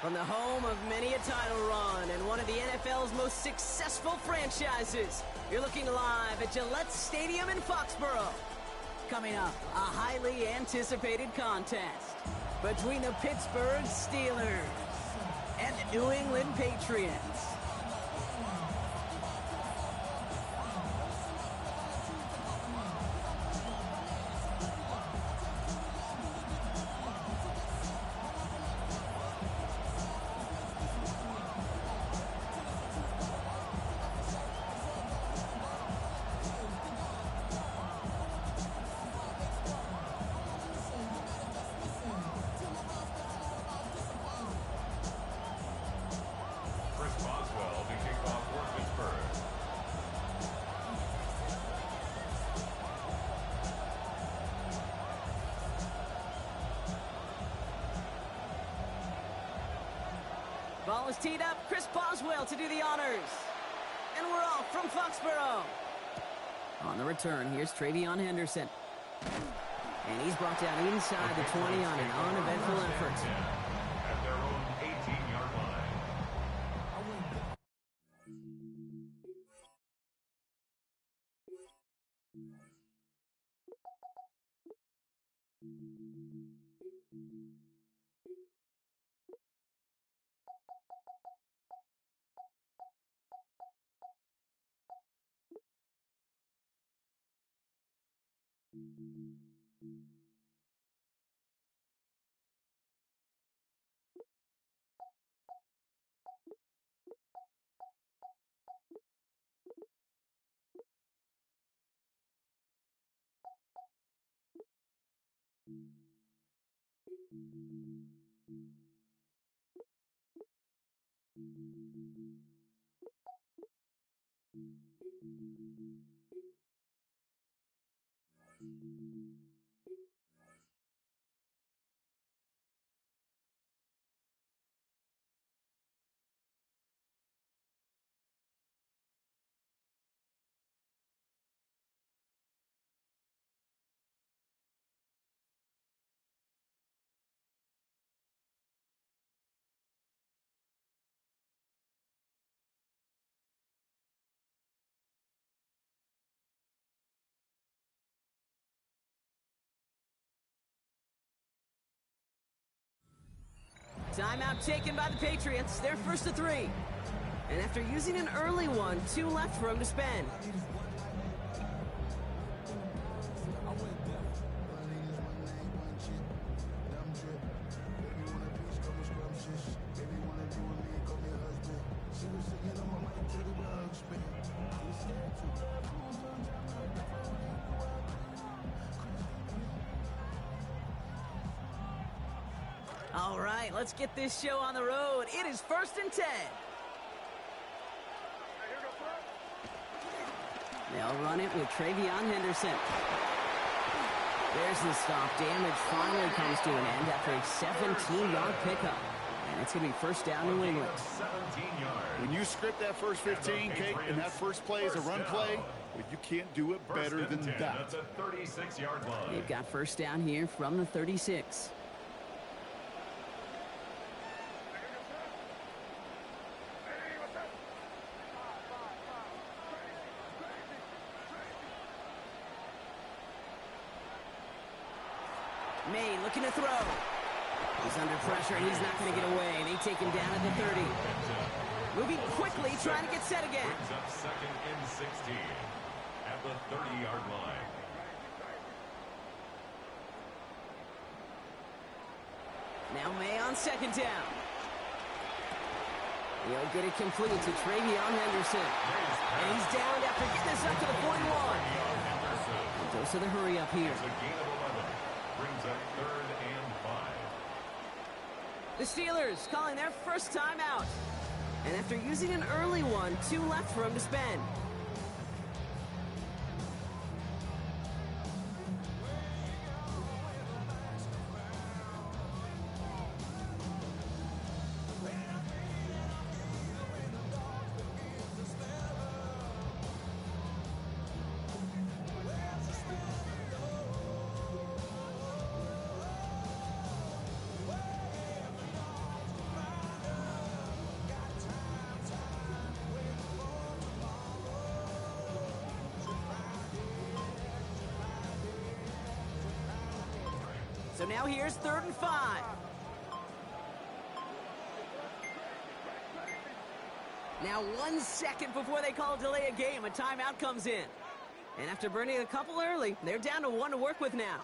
From the home of many a title run and one of the NFL's most successful franchises, you're looking live at Gillette Stadium in Foxborough. Coming up, a highly anticipated contest between the Pittsburgh Steelers and the New England Patriots. Ball is teed up. Chris Boswell to do the honors. And we're off from Foxborough. On the return, here's Travion Henderson. And he's brought down inside the 20 on an uneventful effort. At their own 18-yard line. Timeout taken by the Patriots. They're first to 3. And after using an early one, 2 left for him to spend. All right, let's get this show on the road. It is 1st and 10. They'll run it with Travion Henderson. There's the stop. Damage finally comes to an end after a 17-yard pickup. And it's going to be first down New England. 17 yards. When you script that first 15, Kate, and that first play is a run play, well, you can't do it better than that. That's a 36-yard line. They've got first down here from the 36. May looking to throw. He's under pressure, and he's not going to get away. They take him down at the 30. Moving quickly, trying to get set again. Brings up 2nd and 16 at the 30-yard line. Now May on 2nd down. He'll get it complete to Travion Henderson. And he's down after getting this up to the 41. And goes to the hurry up here. It's a gain of 11. Brings up 3rd and 5. The Steelers calling their first time out. And after using an early one, 2 left for him to spend. So now here's 3rd and 5. Now 1 second before they call delay a game, a timeout comes in. And after burning a couple early, they're down to 1 to work with now.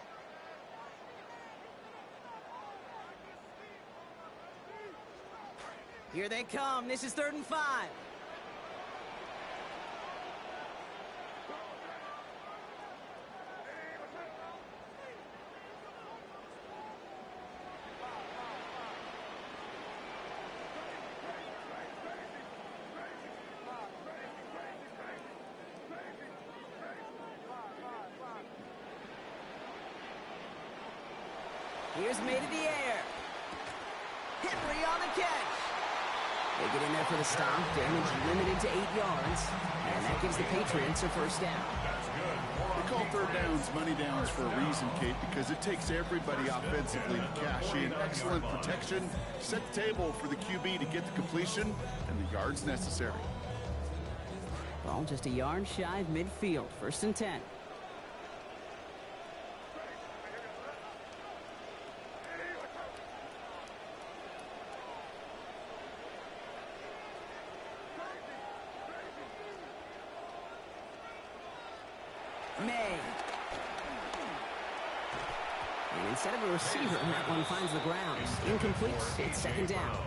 Here they come. This is 3rd and 5. Here's made in the air. Henry on the catch. They get in there for the stop. Damage limited to 8 yards. And that gives the Patriots a first down. They call third downs money downs for a reason, Kate, because it takes everybody offensively to cash in. Excellent protection. Set the table for the QB to get the completion and the yards necessary. Ball just a yard shy of midfield. 1st and 10. May. And instead of a receiver, that one finds the ground. Incomplete. It's 2nd down.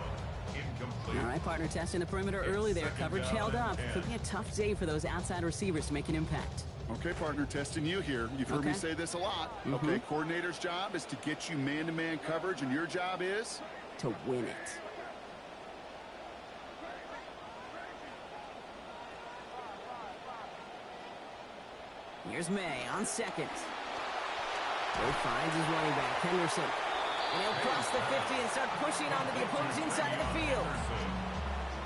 All right, partner, testing the perimeter early there. Coverage held up. Could be a tough day for those outside receivers to make an impact. Okay, partner, testing you here. You've heard me say this a lot. Okay, coordinator's job is to get you man-to-man coverage, and your job is? To win it. Here's May on 2nd. He finds his running back, Henderson. And he'll cross the 50 and start pushing onto the opposing side of the field.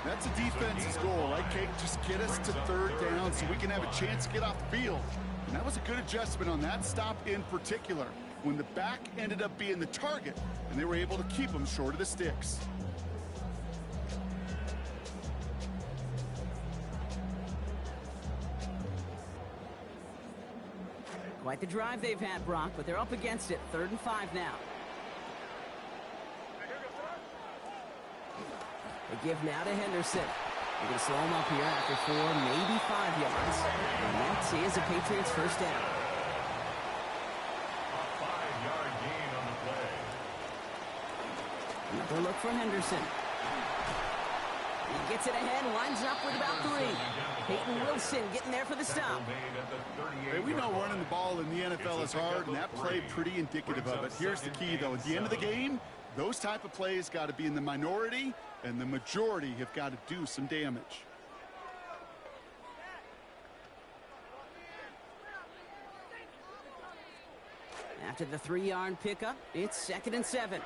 That's a defense's goal, right, Kate? Just get us to 3rd down so we can have a chance to get off the field. And that was a good adjustment on that stop in particular, when the back ended up being the target, and they were able to keep him short of the sticks. Quite the drive they've had, Brock, but they're up against it. 3rd and 5 now. They give now to Henderson. They're going to slow him up here after 4, maybe 5 yards. And that is a Patriots first down. A 5-yard gain on the play. Another look from Henderson. He gets it ahead, lines up with about 3. Peyton Wilson getting there for the stop. Hey, we know running the ball in the NFL is hard, and that play pretty indicative of it. Here's the key, though. At the end of the game, those type of plays got to be in the minority, and the majority have got to do some damage. After the 3-yard pickup, it's 2nd and 7.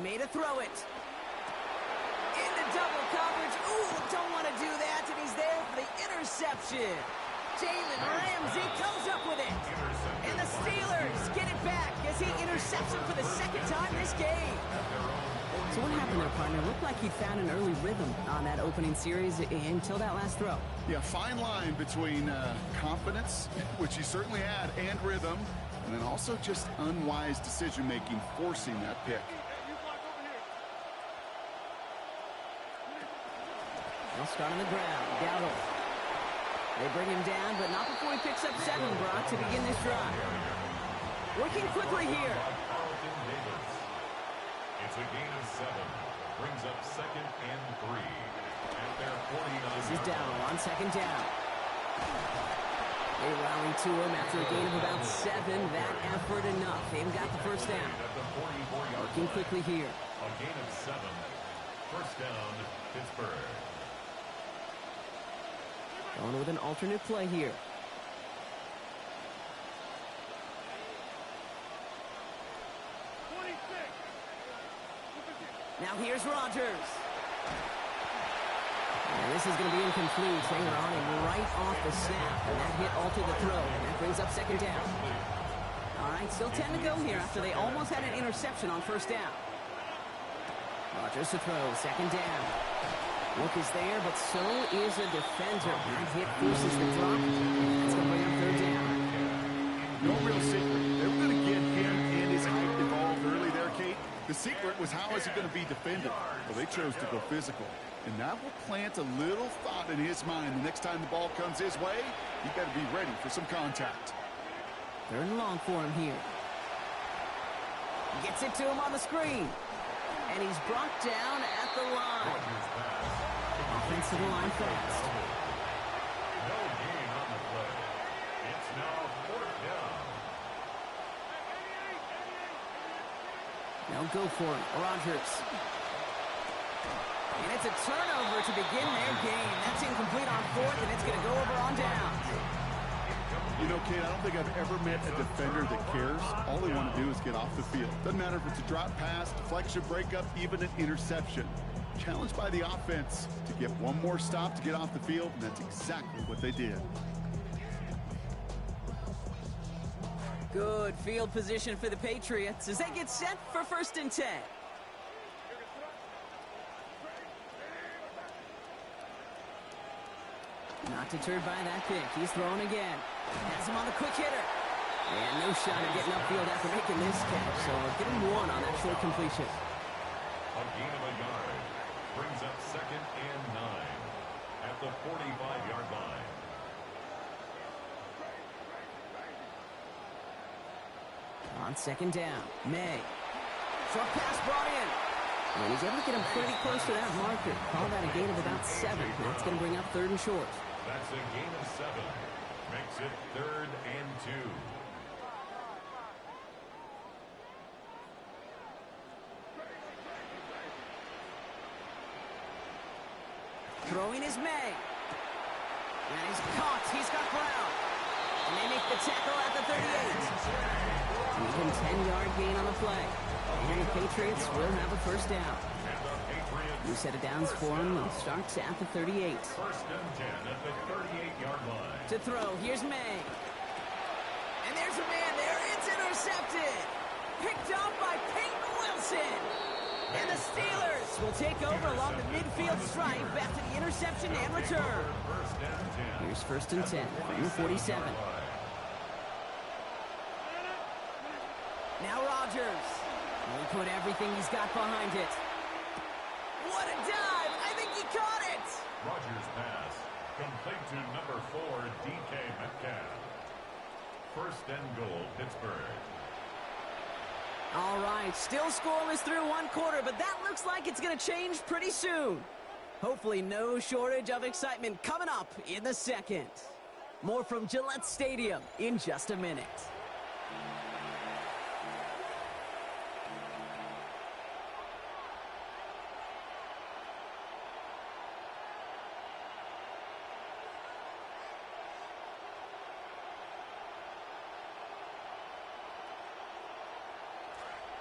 Made a throw it. Into double coverage. Ooh, don't want to do that, and he's there for the interception. Jalen Ramsey comes up with it. And the Steelers get it back as he intercepts him for the 2nd time this game. So what happened there, partner? It looked like he found an early rhythm on that opening series until that last throw. Yeah, fine line between confidence, which he certainly had, and rhythm, and then also just unwise decision-making, forcing that pick. They'll start on the ground. Dowdle. They bring him down, but not before he picks up 7, Brock, to begin this drive. Working quickly here. It's a gain of 7. Brings up 2nd and 3. At their 49. This is Dowdle on 2nd down. They rally to him after a gain of about 7. That effort enough. They've got the first down. Working quickly here. A gain of 7. First down, Pittsburgh. Going with an alternate play here. Now here's Rodgers. And this is going to be incomplete. They were on him right off the snap, and that hit altered the throw, and that brings up 2nd down. All right, still 10 to go here after they almost had an interception on 1st down. Rodgers to throw, 2nd down. Look is there, but so is a defender. That hit forces the drop. That's going to bring up third down. No real secret. They were going to get him and his height involved early there, Kate. The secret was how is he going to be defended? Well, they chose to go physical. And that will plant a little thought in his mind. The next time the ball comes his way, you got to be ready for some contact. Third and long for him here. Gets it to him on the screen. And he's brought down at the line. Offense to the line fast. No gain on the play. It's now fourth down. Now go for it, Rodgers. And it's a turnover to begin their game. That's incomplete on fourth, and it's going to go over on down. You know, Kate, I don't think I've ever met a defender that cares. All they want to do is get off the field. Doesn't matter if it's a drop pass, deflection, breakup, even an interception. Challenged by the offense to get one more stop to get off the field, and that's exactly what they did. Good field position for the Patriots as they get set for 1st and 10. Not deterred by that pick. He's throwing again. Has him on the quick hitter. And no shot at getting upfield after making this catch. So get him one on that short completion. A gain of a yard. Brings up 2nd and 9 at the 45-yard line. On 2nd down, May. Short pass brought in. And he's able to get him pretty close to that marker. Call that a gain of about 7. That's going to bring up 3rd and short. That's a gain of 7. Makes it 3rd and 2. Throwing is May. And he's caught. He's got ground. And they make the tackle at the 38. Even 10-yard gain on the play. And the Patriots will have a 1st down. New set of downs for him. Starts at the 38. 1st and 10 at the 38-yard line. To throw, here's May. And there's a man there. It's intercepted. Picked off by Peyton Wilson. And the Steelers will take over along the midfield stripe after the interception and return. Here's 1st and 10 from the 47. Now Rodgers. Will put everything he's got behind it. What a dive! I think he caught it! Rodgers' pass. Complete to number 4, DK Metcalf. 1st and goal, Pittsburgh. All right, still scoreless through 1 quarter, but that looks like it's going to change pretty soon. Hopefully no shortage of excitement coming up in the 2nd. More from Gillette Stadium in just a minute.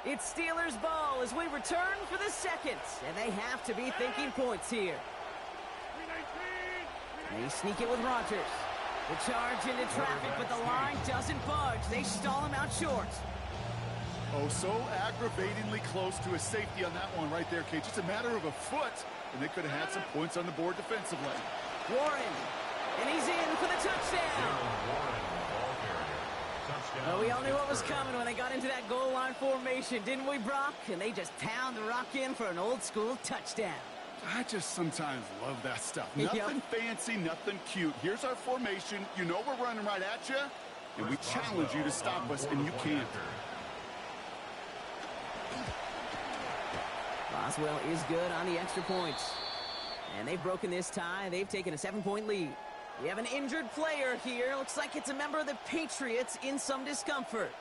It's Steelers ball as we return for the 2nd, and they have to be thinking points here. They sneak it with Rodgers. The charge into traffic, but the line doesn't budge. They stall him out short. Oh, so aggravatingly close to a safety on that one right there, Kate. Just a matter of a foot, and they could have had some points on the board defensively. Warren, and he's in for the touchdown. Well, we all knew what was coming when they got into that goal line formation, didn't we, Brock? And they just pound the rock in for an old-school touchdown. I just sometimes love that stuff. Yep. Nothing fancy, nothing cute. Here's our formation. You know we're running right at you, and we challenge you to stop us, and you can't. Boswell is good on the extra points. And they've broken this tie. They've taken a 7-point lead. We have an injured player here. Looks like it's a member of the Patriots in some discomfort.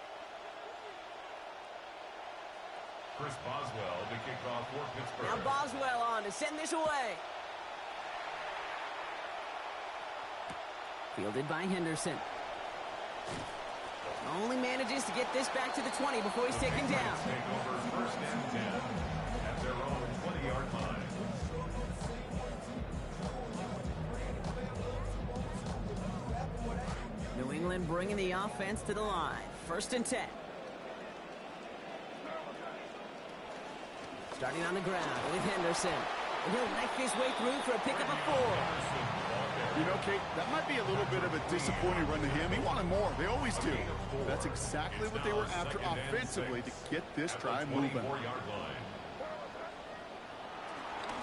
Chris Boswell to kick off for Pittsburgh. Now Boswell on to send this away. Fielded by Henderson. Only manages to get this back to the 20 before he's taken down. Take over 1st and 10 at their own 20-yard line. New England bringing the offense to the line. 1st and 10. Starting on the ground with Henderson. And he'll knife his way through for a pickup of 4. You know, Kate, that might be a little bit of a disappointing run to him. He wanted more. They always do. That's exactly what they were after offensively to get this drive moving.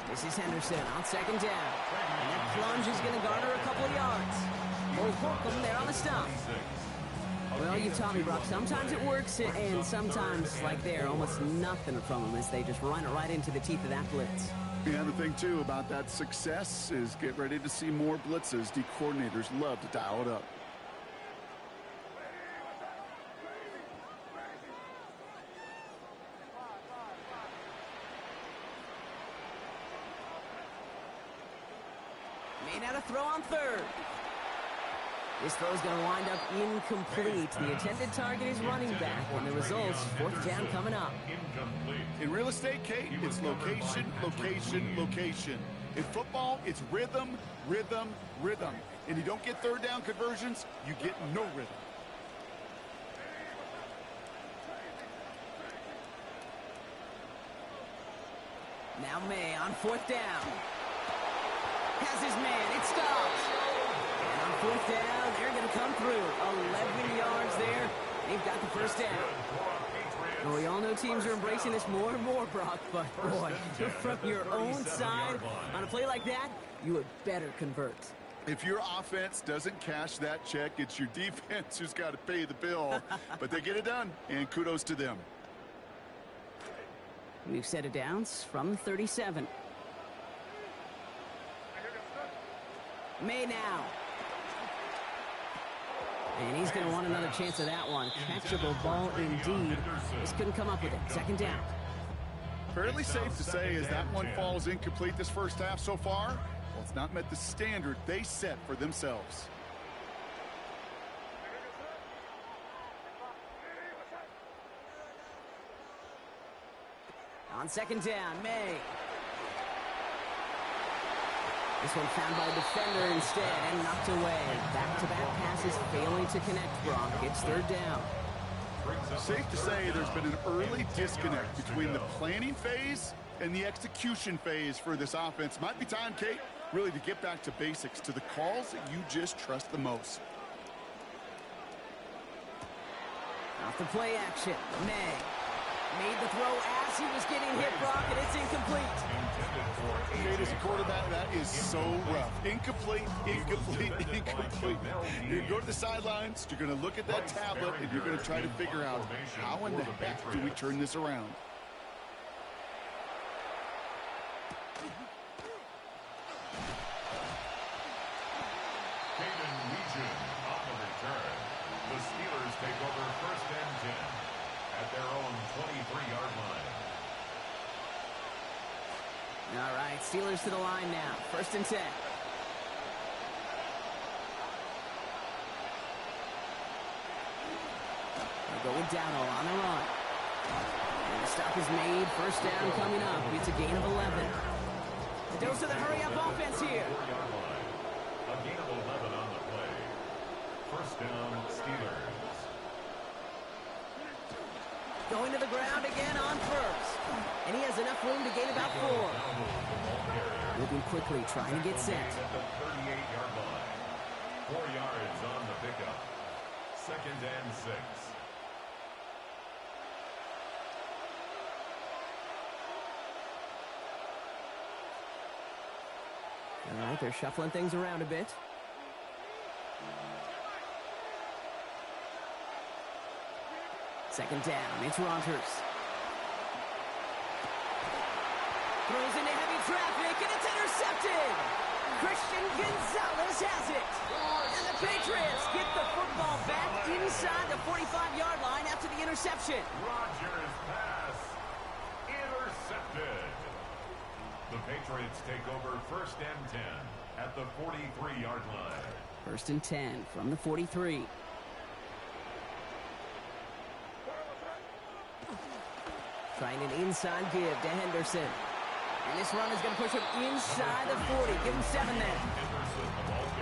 This is Henderson on 2nd down. And that plunge is going to garner a couple of yards. We'll hook them there on the stop. Well, you taught me, Brock. Sometimes it works, and sometimes, like there, almost nothing from them as they just run it right into the teeth of that blitz. Yeah, the thing, too, about that success is get ready to see more blitzes. D coordinators love to dial it up. Made out a throw on 3rd. This throw is going to wind up incomplete. The intended target is running back, and the results, 4th down coming up. In real estate, Kate, it's location, location, location. In football, it's rhythm, rhythm, rhythm. And you don't get 3rd down conversions, you get no rhythm. Now May on 4th down. Has his man. It stops. And on 4th down, they're going to come through. 11 yards there. They've got the 1st down. Well, we all know teams are embracing this more and more, Brock, but boy, from your own side, on a play like that, you would better convert. If your offense doesn't cash that check, it's your defense who's got to pay the bill. But they get it done, and kudos to them. We've set it downs from the 37. May now. And he's going to want another chance of that one. Catchable ball indeed. Just couldn't come up with it. 2nd down. Fairly safe to say as that one falls incomplete this first half so far, well, it's not met the standard they set for themselves. On 2nd down, May. This one found by a defender instead and knocked away. Back-to-back passes failing to connect, Brock. It's 3rd down. Safe to say there's been an early disconnect between the planning phase and the execution phase for this offense. Might be time, Kate, really to get back to basics, to the calls that you just trust the most. Off the play action, May. Made the throw as he was getting hit, Brock, and it's incomplete. Kate, as a quarterback, that is so rough. Incomplete, incomplete, incomplete. You're going to go to the sidelines, you're going to look at that tablet, and you're going to try to figure out how in the heck do we turn this around. The Steelers take over 1st and 10 at their own 23-yard line. All right, Steelers to the line now. 1st and 10. They'll go with Dowdle on the run. And the stop is made. 1st down coming up. It's a gain of 11. The dose of the hurry-up offense here. A gain of 11 on the play. 1st down, Steelers. Going to the ground again on 1st. And he has enough room to gain about 4. Moving quickly, trying to get set. At the 38-yard line. 4 yards on the pickup. 2nd and 6. All right, they're shuffling things around a bit. Second down, it's Rodgers. Throws into heavy traffic, and it's intercepted! Christian Gonzalez has it! And the Patriots get the football back inside the 45-yard line after the interception. Rodgers' pass intercepted. The Patriots take over 1st and 10 at the 43-yard line. 1st and 10 from the 43. Trying an inside give to Henderson. And this run is going to push him inside the 40. Give him 7 there.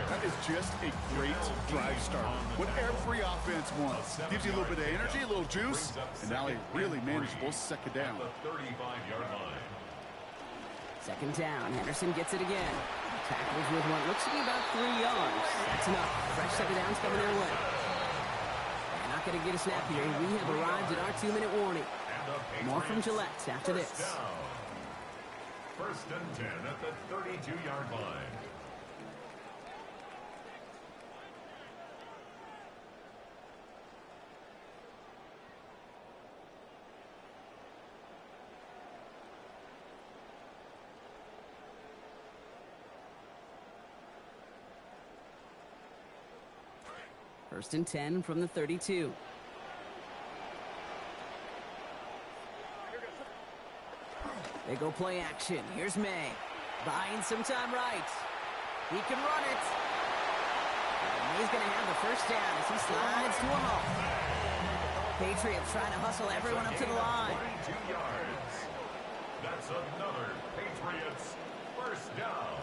That is just a great drive start. What every offense wants. Gives you a little bit of energy, a little juice, and now a really manageable 2nd down. The 35-yard line. Second down. Henderson gets it again. Tackles with what looks to be about 3 yards. That's enough. Fresh set of downs coming their way. They're not going to get a snap here. We have arrived at our 2-minute warning. More from Gillette after this. First and 10 at the 32-yard line. First and 10 from the 32. They go play action. Here's May. Buying some time right. He can run it. May's going to have the first down as he slides to a halt. Patriots trying to hustle everyone up to the line. 22 yards. That's another Patriots first down.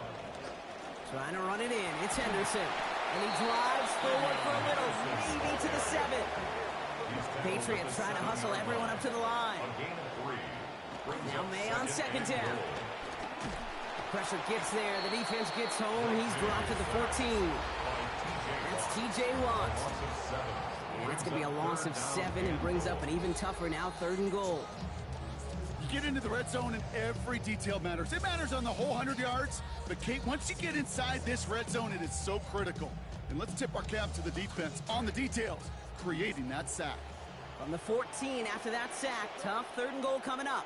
Trying to run it in. It's Henderson. And he drives forward for a little, maybe to the 7. Patriots trying to hustle everyone up to the line. Now May on second down. Pressure gets there. The defense gets home. He's dropped to the 14. That's T.J. Watt. And it's going to be a loss of 7 and brings up an even tougher now 3rd and goal. You get into the red zone and every detail matters. It matters on the whole 100 yards. But, Kate, once you get inside this red zone, it is so critical. And let's tip our cap to the defense on the details, creating that sack. From the 14 after that sack, tough 3rd and goal coming up.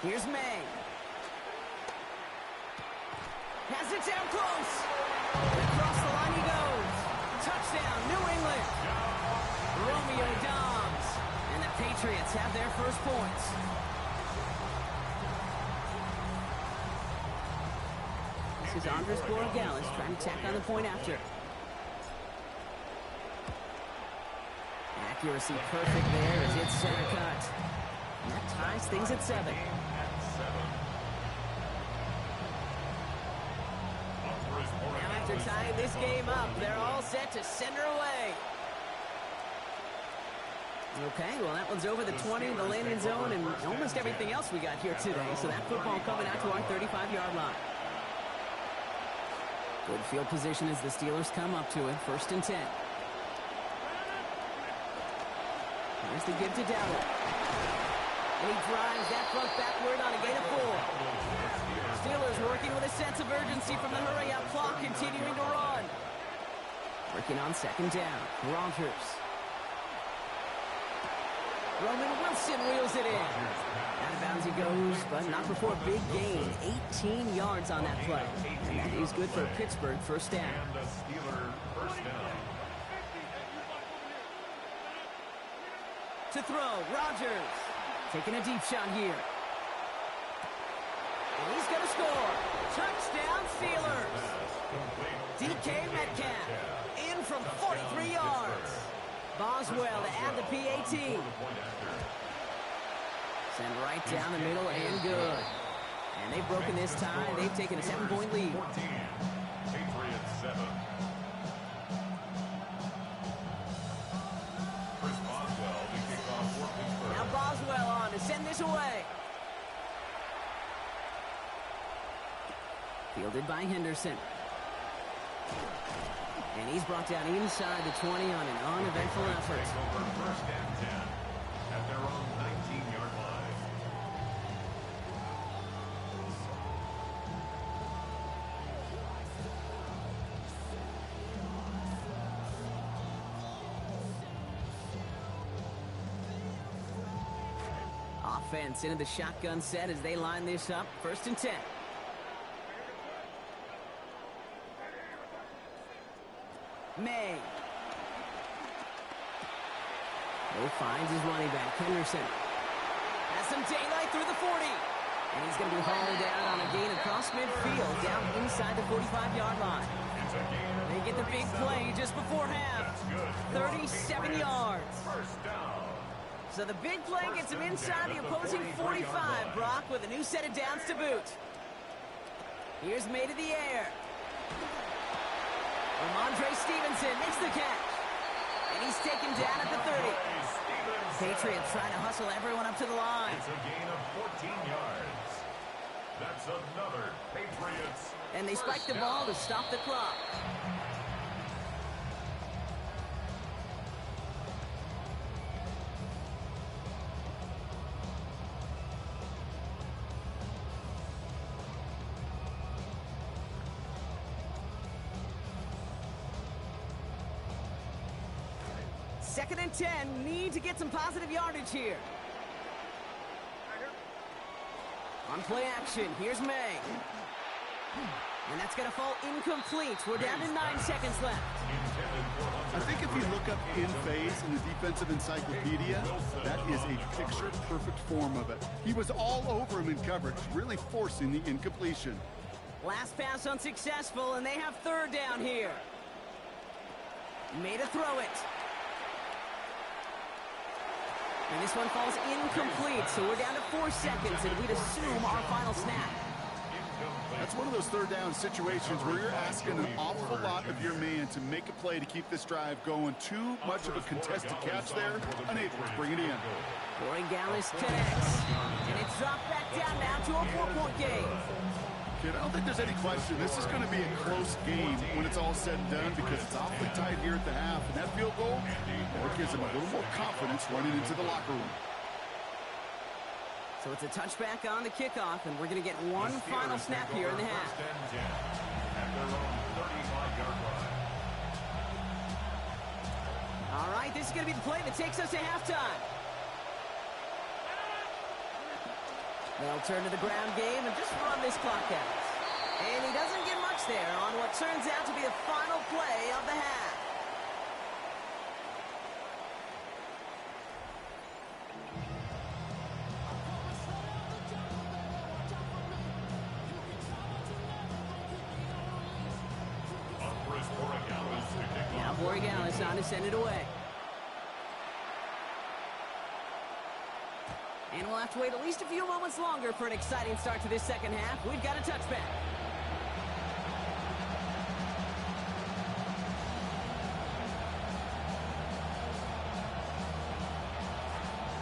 Here's May. Has it down close. Across the line he goes. Touchdown, New England. Romeo Dobbs. And the Patriots have their first points. This is Andres Borregales trying to tack on the point after. Accuracy perfect there as it's center cut. And that ties things at 7. Now after tying this game up, they're all set to send her away. Okay, well that one's over the 20, the landing zone, and almost everything else we got here today. So that football coming out to our 35-yard line. Good field position as the Steelers come up to it. First and 10. Here's the give to Dowdle. And he drives that front backward on a gain of 4. Steelers working with a sense of urgency from the hurry-up clock, continuing to run. Working on second down. Rogers. Roman Wilson wheels it in. Out of bounds he goes, but not before a big gain. 18 yards on that play. And that is good for Pittsburgh first down. And the Steeler first down. To throw, Rogers. Taking a deep shot here. And he's going to score. Touchdown, Steelers. DK Metcalf in from 43 yards. Boswell to add the PAT. Send right down the middle and good. And they've broken this tie. They've taken a 7-point lead. 14, Patriots 7. Chris Boswell to kick off for Pittsburgh. Now Boswell on to send this away. Fielded by Henderson. And he's brought down inside the 20 on an uneventful effort. Over first and 10 at their own 19-yard line. Offense into the shotgun set as they line this up. First and 10. May. No finds his running back, Henderson. Has some daylight through the 40. And he's going to be hauled down on a gain across midfield, down inside the 45-yard line. They get the big play just before half. 37 yards. First down. So the big play gets him inside the opposing 45, Brock, with a new set of downs to boot. Here's May to the air. Ramondre Stevenson makes the catch. And he's taken down at the 30. Patriots trying to hustle everyone up to the line. It's a gain of 14 yards. That's another Patriots. And they spike the ball to stop the clock. Second and 10, need to get some positive yardage here. On play action, here's May. And that's going to fall incomplete. We're down to 9 seconds left. I think if you look up in phase in the defensive encyclopedia, that is a picture-perfect form of it. He was all over him in coverage, really forcing the incompletion. Last pass unsuccessful, and they have third down here. Made a throw it. And this one falls incomplete, so we're down to 4 seconds, and we'd assume our final snap. That's one of those third down situations where you're asking an awful lot of your man to make a play to keep this drive going. Too much of a contested catch there, unable to bring it in. Borregales connects, and it's dropped back down now to a 4-point game. Kid, I don't think there's any question. This is going to be a close game when it's all said and done because it's awfully tight here at the half. And that field goal, that gives them a little more confidence running into the locker room. So it's a touchback on the kickoff, and we're going to get one final snap here in the half. All right, this is going to be the play that takes us to halftime. They'll turn to the ground game and just run this clock out. And he doesn't get much there on what turns out to be the final play of the half. Now Borregales on to send it away. And we'll have to wait at least a few moments longer for an exciting start to this second half. We've got a touchback.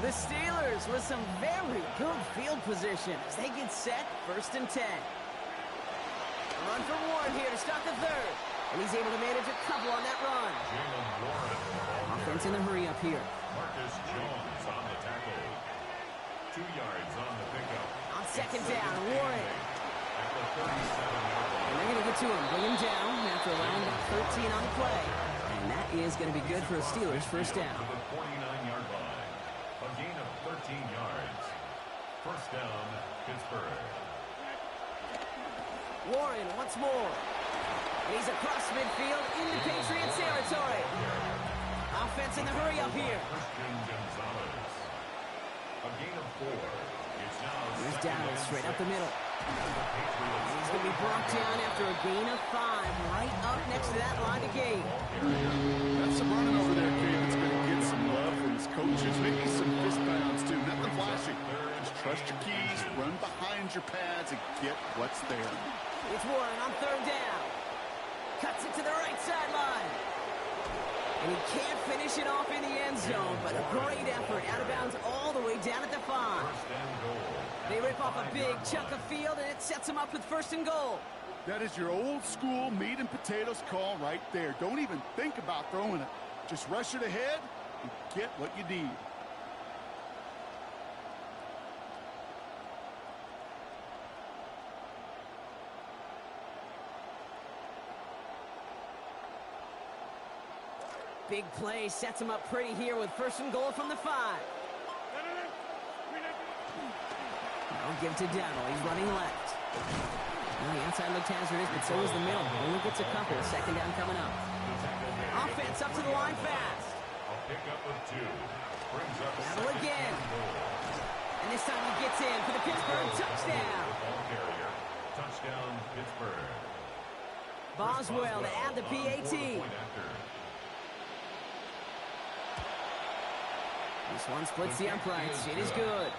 The Steelers with some very good field position as they get set, 1st and 10. A run for Warren here to start the third. And he's able to manage a couple on that run. Offense in the hurry up here. Marcus Jones on the tackle. 2 yards on the pickup. On second down, Warren. At the 37-yard line. And they're going to get to him, bring him down after allowing that 13 on the play. And that is going to be good for a Steelers first down. To the 49-yard line. A gain of 13 yards. First down, Pittsburgh. Warren once more. And he's across midfield into Patriots territory. Offense in the hurry up here. Christian Gonzalez. A gain of 4. It's now Here's Dallas straight up the middle. Patriots. He's going to be brought down after a gain of 5 right up next to that line of game. That's some running over there, kid. It's going to get some love from his coaches. Maybe some fist bounds, too. Nothing flashy. Just trust your keys, run behind your pads, and get what's there. It's Warren on third down. Cuts it to the right sideline. And he can't finish it off in the end zone, but a great effort out of bounds all the way down at the 5. First and goal. They rip off a big chunk of field, and it sets them up with 1st and goal. That is your old school meat and potatoes call right there. Don't even think about throwing it. Just rush it ahead and get what you need. Big play sets him up pretty here with 1st and goal from the 5. Now give to Devil. He's running left. Well, the outside looked hazardous, but so is the middle. Only gets a couple. 2nd down coming up. Offense up to the line fast. A pickup of 2. Brings up Devil again. And this time he gets in for the Pittsburgh touchdown. ball carrier. Touchdown, Pittsburgh. Boswell to add the PAT. This one splits the uprights. It is good.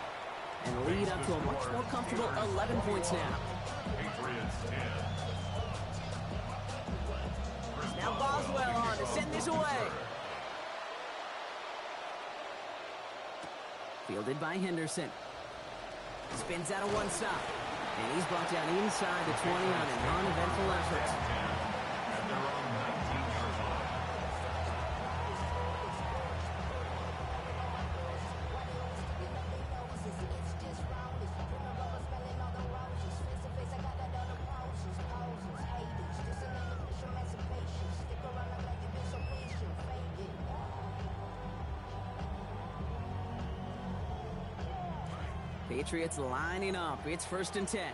And lead up to a much more comfortable 11 points now. Patriots 10. Now Boswell on to send this away. Fielded by Henderson. Spins out of one stop. And he's brought down inside the 20 on an uneventful effort. And they're on 19-yard line. Patriots lining up. It's 1st and 10.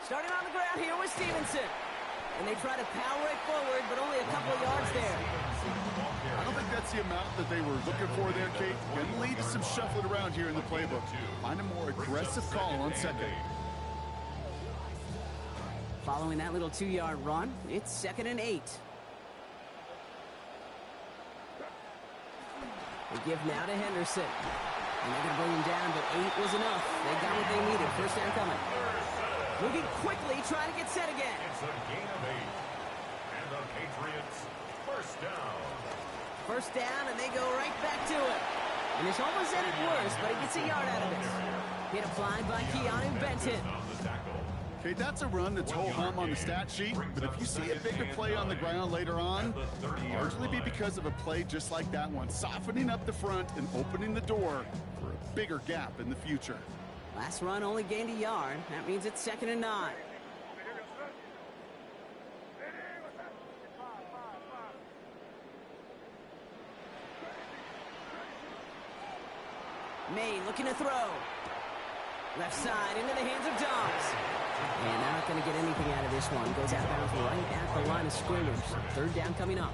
Starting on the ground here with Stevenson. And they try to power it forward, but only a couple of yards there. I don't think that's the amount that they were looking for there, Kate. Going to lead to some shuffling around here in the playbook. Find a more aggressive call on second. Following that little 2-yard run, it's 2nd and 8. They give now to Henderson. And they're going to bring him down, but 8 was enough. They got what they needed. 1st down coming. Moving quickly, trying to get set again. It's a gain of 8. And the Patriots, 1st down. 1st down, and they go right back to it. And it's almost ended worse, but he gets a yard out of this. Hit applied by Keanu Benton. Okay, that's a run that's ho-hum on the stat sheet, but if you see a bigger play on the ground later on, largely be because of a play just like that one, softening up the front and opening the door for a bigger gap in the future. Last run only gained a yard. That means it's 2nd and 9. May looking to throw. Left side into the hands of Dobbs. And not going to get anything out of this one. Goes out of bounds right at the line of scrimmage. 3rd down coming up.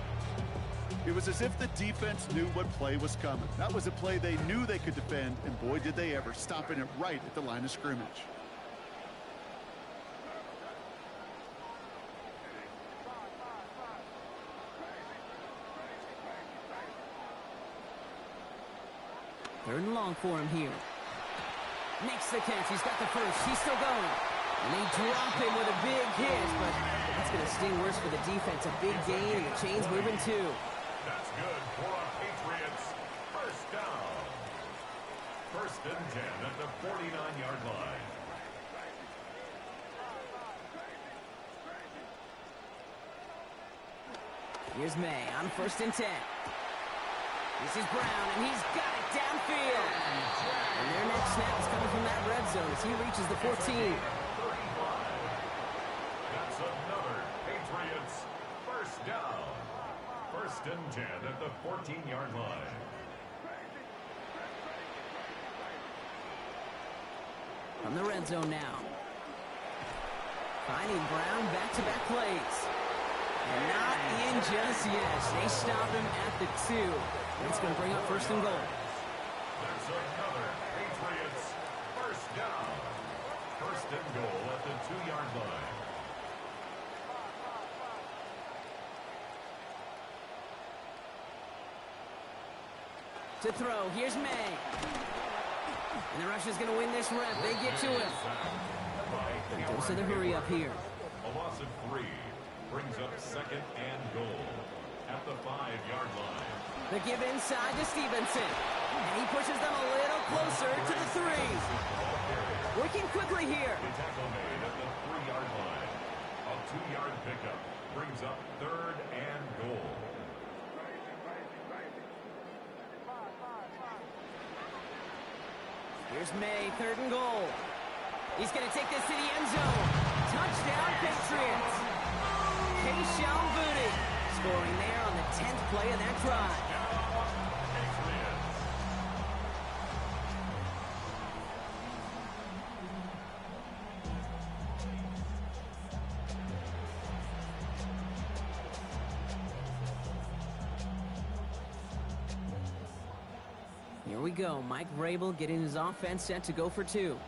It was as if the defense knew what play was coming. That was a play they knew they could defend, and boy, did they ever, stopping it right at the line of scrimmage. Third and long for him here. Makes the catch. He's got the first. He's still going. And they drop him with a big hit, but that's going to sting worse for the defense. A big gain, and the chain's moving too. That's good for our Patriots. 1st down. 1st and 10 at the 49-yard line. Here's May on 1st and 10. This is Brown, and he's got it downfield. And their next snap is coming from that red zone as he reaches the 14. That's another Patriots 1st down. 1st and 10 at the 14-yard line. From the red zone now. Finding Brown back-to-back plays. And not in just yet. They stop him at the 2. That's going to bring up 1st and goal. That's another Patriots 1st down. 1st and goal at the 2-yard line. To throw, here's May. And the Russians going to win this rep. They get to him. Goes to the hurry up here. A loss of 3 brings up 2nd and goal at the 5-yard line. The give inside to Stevenson. And he pushes them a little closer to the 3. Working quickly here. The tackle made at the 3-yard line. A 2-yard pickup brings up 3rd and goal. Here's May, 3rd and goal. He's going to take this to the end zone. Touchdown, Patriots. Keishawn Booty scoring there on the 10th play of that drive. Here we go. Mike Vrabel getting his offense set to go for 2.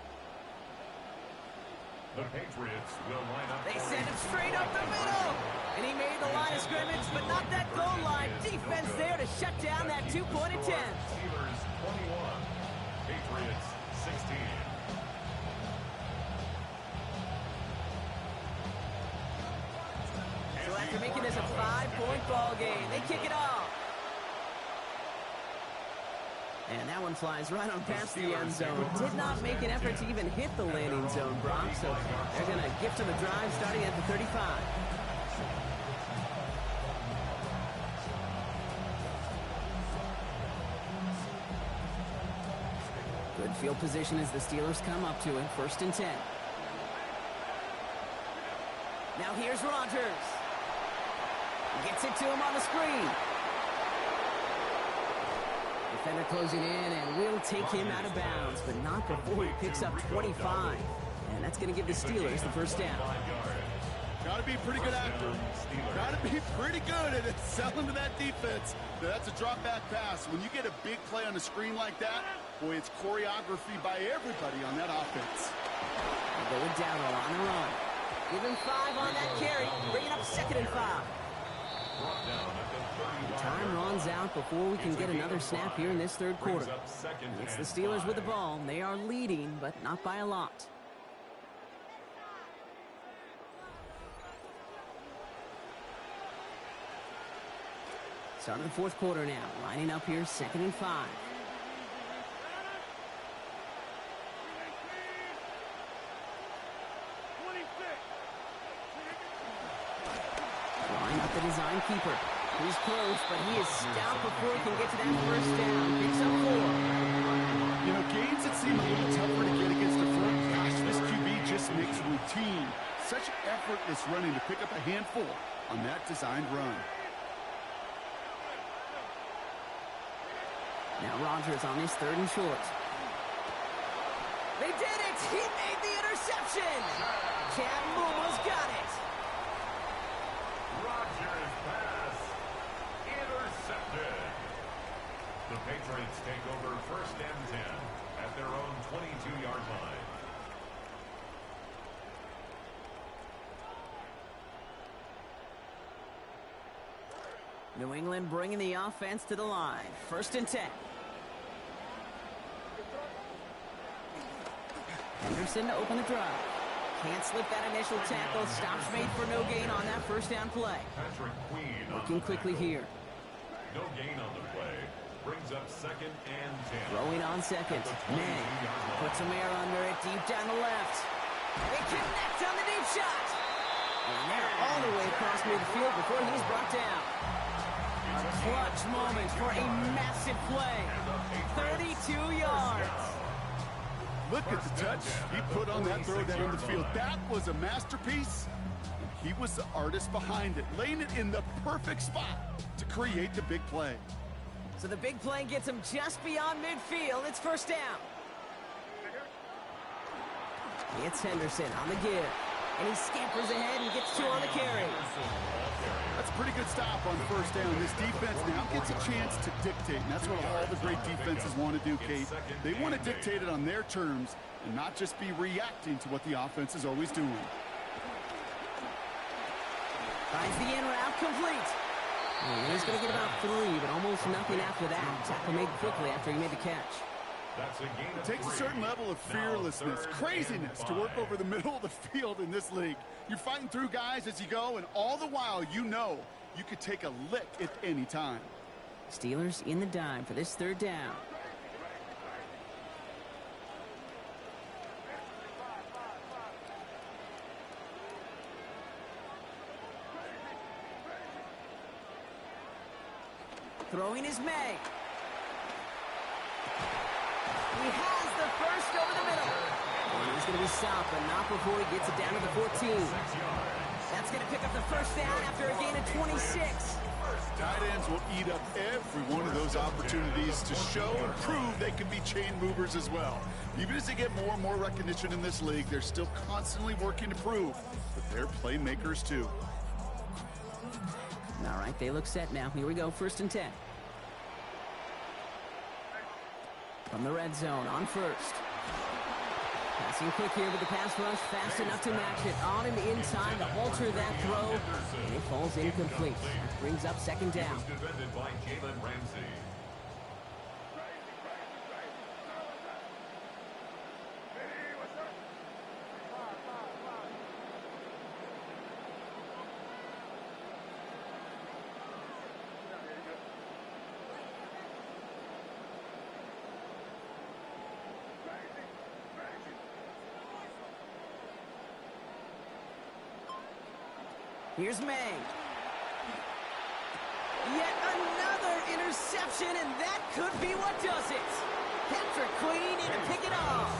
The Patriots will line up. They send him straight up the middle. And he made the line of scrimmage, but not that goal line. Defense there to shut down that 2-point attempt. Steelers 21, Patriots 16. So after making this a 5-point ball game, they kick it off. And that one flies right on past the end zone. Did not make an effort to even hit the landing zone, Brock. So they're going to gift him a drive starting at the 35. Good field position as the Steelers come up to it. 1st and 10. Now here's Rodgers. Gets it to him on the screen. Defender closing in, and will take him out of bounds, but not before he picks up 25. And that's going to give the Steelers the 1st down. Got to be a pretty good actor. Got to be pretty good at selling to that defense. Now, that's a drop-back pass. When you get a big play on the screen like that, boy, it's choreography by everybody on that offense. Going down on a run. Give him 5 on that carry. Bringing up 2nd and 5. Time runs out before we can get another snap here in this 3rd quarter. It's the Steelers with the ball. They are leading, but not by a lot. Start of the 4th quarter now. Lining up here, 2nd and 5. Line up the design keeper. He's close, but he is stopped before he can get to that 1st down. Picks up 4. You know, gains that seem a little tougher to get against a front. Gosh, this QB just makes routine. Such effortless running to pick up a handful on that designed run. Now Rodgers on his 3rd and short. They did it! He made the interception! Chad Muma's got it! Rodgers pass intercepted. The Patriots take over 1st and 10 at their own 22-yard line. New England bringing the offense to the line. 1st and 10. Henderson to open the drive. Can't slip that initial tackle. Stops made for no gain on that 1st down play. Patrick Queen Working quickly here. No gain on the play. Brings up 2nd and 10. Throwing on 2nd. May puts some air under it deep down the left. They connect on the deep shot. And they're all the way across midfield before he's brought down. A clutch moment for a massive play. 32 yards. Look at the touch he put on that throw down the field. That was a masterpiece. He was the artist behind it, laying it in the perfect spot to create the big play. So the big play gets him just beyond midfield. It's 1st down. It's Henderson on the give. And he scampers ahead and gets 2 on the carry. That's a pretty good stop on 1st down. This defense now gets a chance to dictate, and that's what all the great defenses want to do, Kate. They want to dictate it on their terms and not just be reacting to what the offense is always doing. Finds the in route complete. And he's going to get about 3, but almost nothing after that. Tackle made quickly after he made the catch. It takes a certain level of fearlessness, craziness to work over the middle of the field in this league. You're fighting through guys as you go, and all the while you know you could take a lick at any time. Steelers in the dime for this 3rd down. Throwing is May. He has the 1st over the middle. And he's going to be stopped, but not before he gets it down to the 14. That's going to pick up the 1st down after a gain of 26. Tight ends will eat up every one of those opportunities to show and prove they can be chain movers as well. Even as they get more and more recognition in this league, they're still constantly working to prove that they're playmakers too. All right, they look set now. Here we go, 1st and 10. From the red zone on 1st. Passing quick here with the pass rush, fast enough to match it. On him in time to alter that throw, and it falls incomplete. That brings up 2nd down. Defended by Jalen Ramsey. Here's May. Yet another interception, and that could be what does it. Patrick Queen in to pick it off.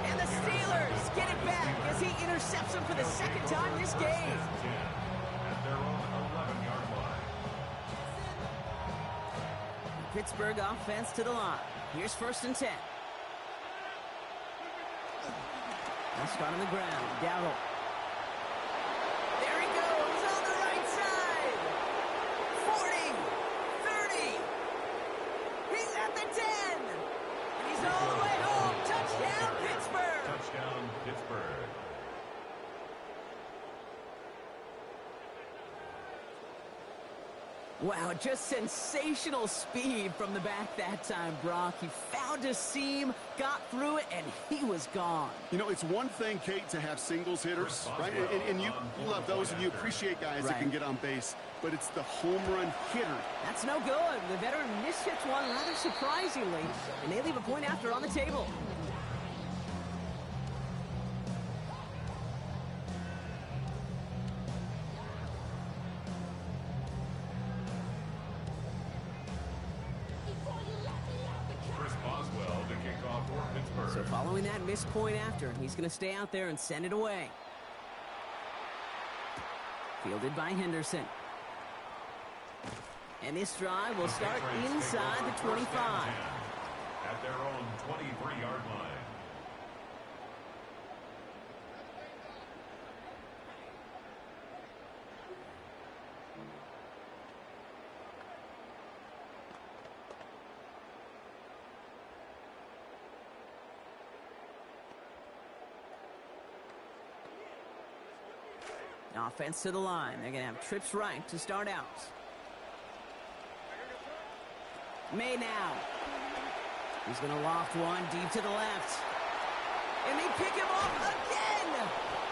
And the Steelers get it back as he intercepts him for the second time this game. At their own 11-yard line. Pittsburgh offense to the line. Here's 1st and 10. Let's start on the ground. Dowdle. There he goes on the right side. 40, 30. He's at the 10. And he's all the way home. Touchdown, Pittsburgh. Touchdown, Pittsburgh. Wow, just sensational speed from the back that time, Brock. He found a seam, got through it, and he was gone. You know, it's one thing, Kate, to have singles hitters, right? And you love those, and you appreciate guys that can get on base. But it's the home run hitter. That's no good. The veteran mishits one rather surprisingly, and they leave a point after on the table. So following that missed point after, he's going to stay out there and send it away. Fielded by Henderson. And this drive will start inside the 25. At their own 23-yard line. Offense to the line. They're going to have trips right to start out. May now. He's going to loft one deep to the left. And they pick him off again.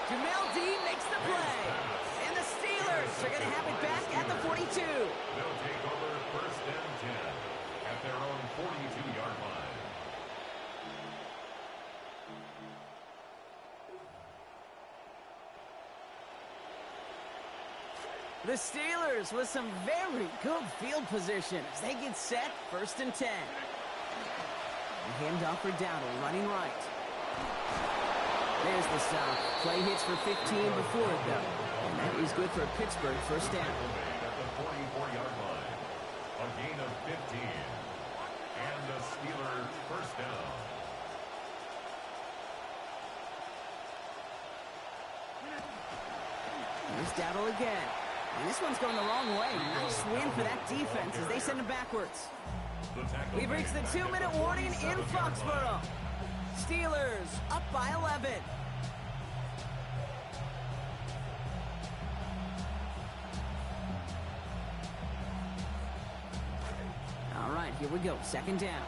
Jamel Dean makes the play. And the Steelers are going to have it back at the 42. They'll take over 1st and 10 at their own 42-yard line. The Steelers with some very good field position as they get set, 1st and 10. Handoff for Dowdle, running right. There's the stop. Play hits for 15 before it, though. And that is good for a Pittsburgh 1st down. At the 44-yard line. A gain of 15. And the Steelers 1st down. Here's Dowdle again. And this one's going the wrong way. Nice win for that defense as they send him backwards. We've reached the 2-minute warning in Foxborough. Steelers up by 11. All right, here we go. 2nd down.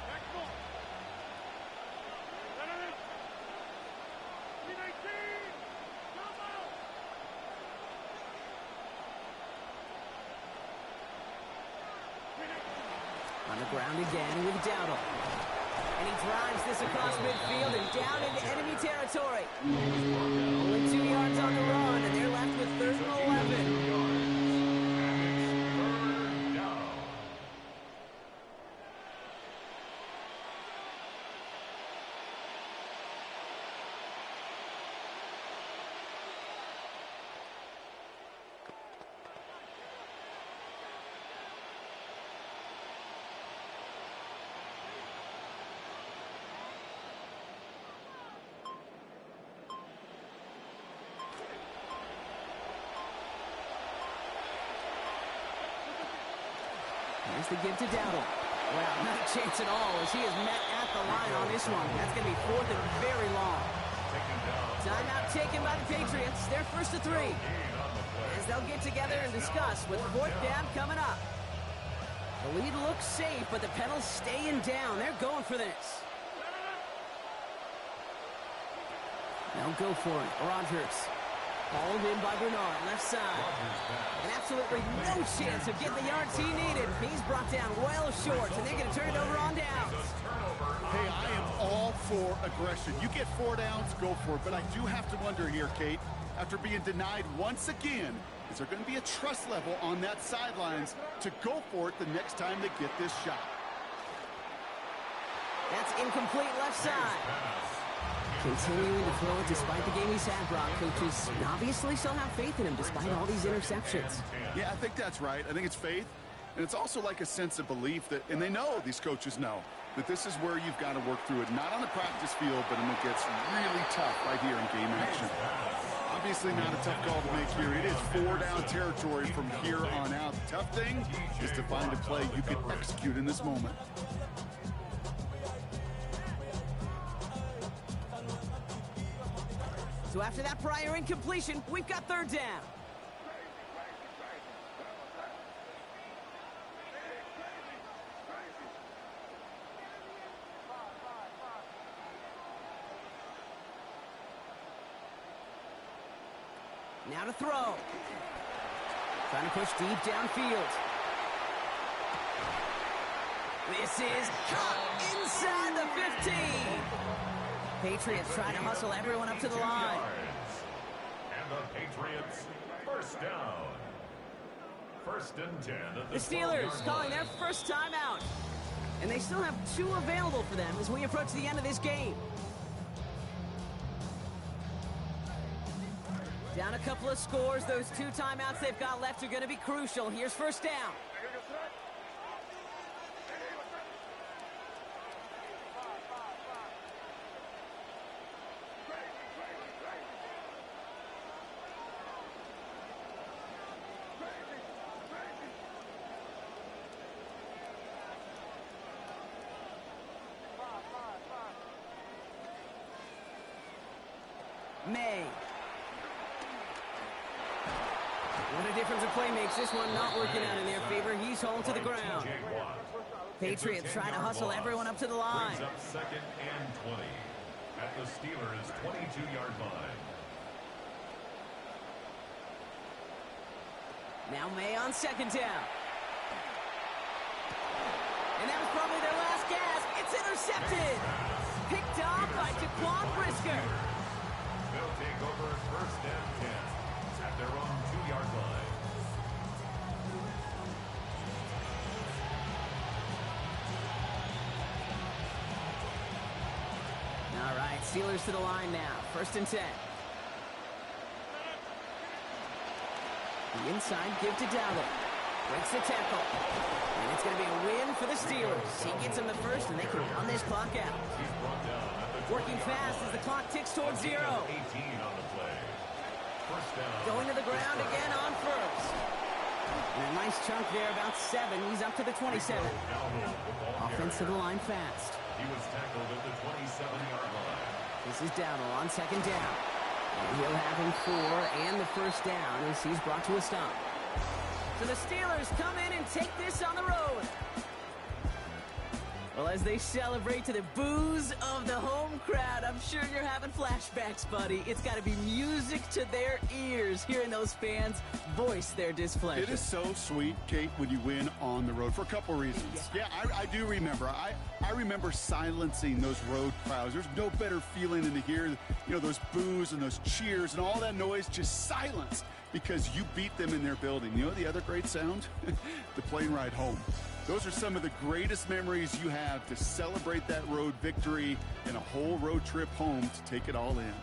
On the ground again with Dowdle. And he drives this across midfield and down into enemy territory. Only 2 yards on the run, and they're left with 3rd and 11. Here's the give to Dowdle. Well, not a chance at all as he is met at the line on this one. That's going to be 4th and very long. Timeout taken by the Patriots. They're 1st to 3. As they'll get together and discuss with 4th down coming up. The lead looks safe, but the Pedals staying down. They're going for this. They'll go for it. Rodgers. Hauled in by Bernard, left side. And absolutely no chance of getting the yards he needed. He's brought down well short, and they're going to turn it over on downs. Hey, I am all for aggression. You get 4 downs, go for it. But I do have to wonder here, Kate, after being denied once again, is there going to be a trust level on that sidelines to go for it the next time they get this shot? That's incomplete left side. Continuing to throw it despite the game he's had, Brock. Coaches obviously still have faith in him despite all these interceptions. Yeah, I think that's right. I think it's faith. And it's also like a sense of belief that, and they know, these coaches know, that this is where you've got to work through it. Not on the practice field, but when it gets really tough right here in game action. Obviously not a tough call to make here. It is 4-down territory from here on out. The tough thing is to find a play you can execute in this moment. So after that prior incompletion, we've got 3rd down. Now to throw. Trying to push deep downfield. This is caught inside the 15. Patriots trying to hustle everyone up to the line. And the Patriots, first down. 1st and 10 at the Steelers calling their first timeout. And they still have 2 available for them as we approach the end of this game. Down a couple of scores. Those 2 timeouts they've got left are going to be crucial. Here's 1st down. May. What a difference a play makes. This one not working out in their favor. He's hauled to the ground. Patriots trying to hustle everyone up to the line. Up 2nd and 20 at the Steelers' 22-yard line. Now May on 2nd down. And that was probably their last gasp. It's intercepted. Picked off by Jaquan Brisker. They'll take over 1st and 10 at their own 2-yard line. All right, Steelers to the line now. 1st and 10. The inside give to Dowdle. Breaks the tackle. And it's going to be a win for the Steelers. He gets them the first, and they can run this clock out. He's brought down at the Working fast as the clock ticks towards 0. 18 on the play. 1st down. Going to the ground again on 1st. And a nice chunk there, about 7. He's up to the 27. Offense to the line fast. He was tackled at the 27-yard line. This is Dowdle on 2nd down. And he'll have him 4 and the 1st down as he's brought to a stop. So the Steelers come in and take this on the road. Well, as they celebrate to the boos of the home crowd, I'm sure you're having flashbacks, buddy. It's got to be music to their ears, hearing those fans voice their displeasure. It is so sweet, Kate, when you win on the road for a couple reasons. Yeah, I do remember. I remember silencing those road crowds. There's no better feeling than to hear, those boos and those cheers and all that noise just silenced because you beat them in their building. You know the other great sound? The plane ride home. Those are some of the greatest memories you have to celebrate that road victory and a whole road trip home to take it all in.